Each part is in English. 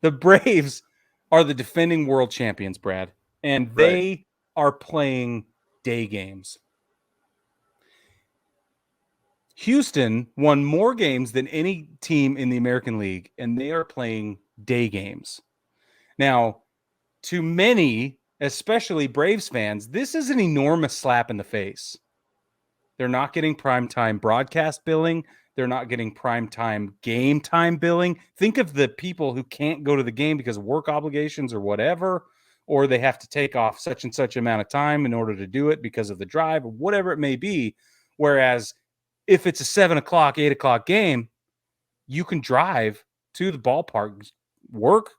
The Braves are the defending world champions, Brad, and they are playing day games. Houston won more games than any team in the American League, and they are playing day games. Now, to many, especially Braves fans, this is an enormous slap in the face. They're not getting primetime broadcast billing. They're not getting primetime game time billing. Think of the people who can't go to the game because of work obligations or whatever, or they have to take off such and such amount of time in order to do it because of the drive or whatever it may be. Whereas if it's a 7 o'clock, 8 o'clock game, you can drive to the ballpark, work,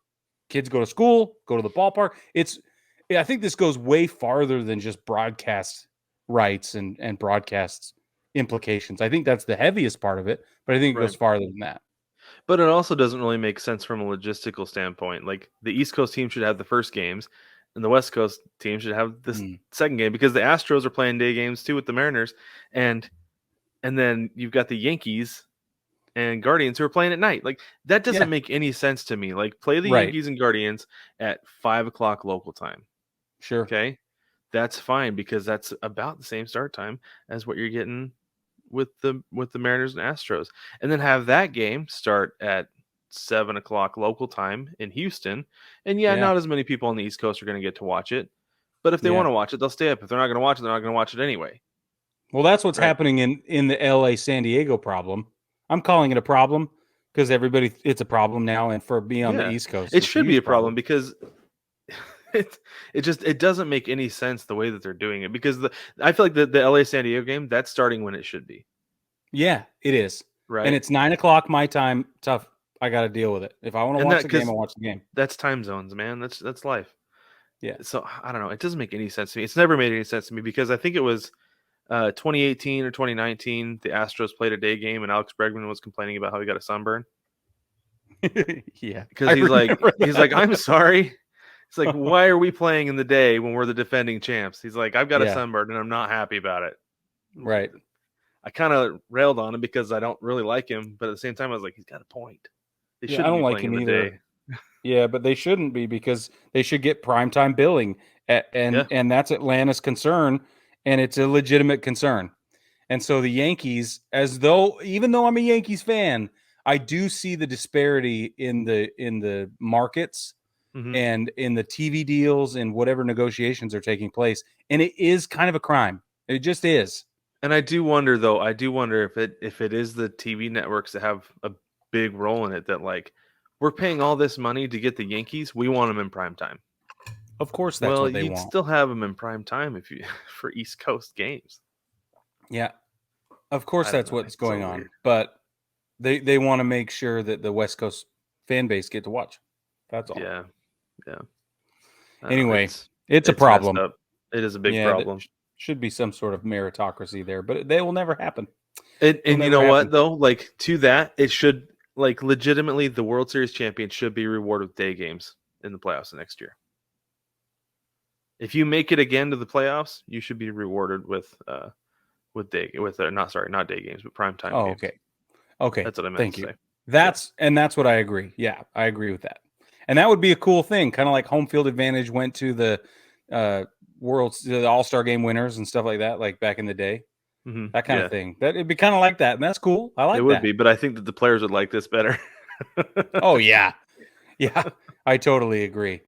kids go to school, go to the ballpark. I think this goes way farther than just broadcast rights and broadcast implications. I think that's the heaviest part of it, but I think it goes farther than that. But it also doesn't really make sense from a logistical standpoint. Like the East Coast team should have the first games, and the West Coast team should have the second game because the Astros are playing day games too with the Mariners, and then you've got the Yankees and Guardians who are playing at night. Like that doesn't make any sense to me. Like play the Yankees and Guardians at 5 o'clock local time. Sure. Okay. That's fine because that's about the same start time as what you're getting with the Mariners and Astros. And then have that game start at 7 o'clock local time in Houston. And not as many people on the East Coast are going to get to watch it. But if they want to watch it, they'll stay up. If they're not going to watch it, they're not going to watch it anyway. Well, that's what's happening in the LA San Diego problem. I'm calling it a problem because it's a problem now. And for being on the East Coast, it should be a problem because it doesn't make any sense the way that they're doing it because I feel like the LA San Diego game, that's starting when it should be. Yeah, it is. Right. And it's 9 o'clock my time. Tough. I got to deal with it. If I want to watch the game, I'll watch the game. That's time zones, man. That's life. Yeah. So I don't know. It doesn't make any sense to me. It's never made any sense to me because I think it was 2018 or 2019. The Astros played a day game and Alex Bregman was complaining about how he got a sunburn. Yeah. Because he's like, I'm sorry. It's like, why are we playing in the day when we're the defending champs? He's like, I've got a sunburn and I'm not happy about it. Right. I kind of railed on him because I don't really like him, but at the same time, I was like, he's got a point. They shouldn't I don't like him either. Yeah, but they shouldn't be because they should get primetime billing, and that's Atlanta's concern, and it's a legitimate concern. And so the Yankees, even though I'm a Yankees fan, I do see the disparity in the markets and in the TV deals and whatever negotiations are taking place, and it is kind of a crime. It just is. And I do wonder, though. If it is the TV networks that have a big role in it. That like we're paying all this money to get the Yankees. We want them in prime time. Of course, that's what they want. You'd still have them in prime time for East Coast games. Yeah, of course that's what's going on. But they want to make sure that the West Coast fan base get to watch. That's all. Yeah. Anyway, it's a problem. It is a big problem. Should be some sort of meritocracy there, but they will never happen. And you know what, though? Like, to that, it should, like, legitimately, the World Series champion should be rewarded with day games in the playoffs next year. If you make it again to the playoffs, you should be rewarded with not day games, but primetime games. Okay. That's what I meant Thank to you. say. That's what I agree. Yeah, I agree with that. And that would be a cool thing, kind of like home field advantage went to the the All-Star game winners and stuff like that, like back in the day. That kind of thing. It'd be kind of like that, and that's cool. I like that. It would be, but I think that the players would like this better. Oh yeah, I totally agree.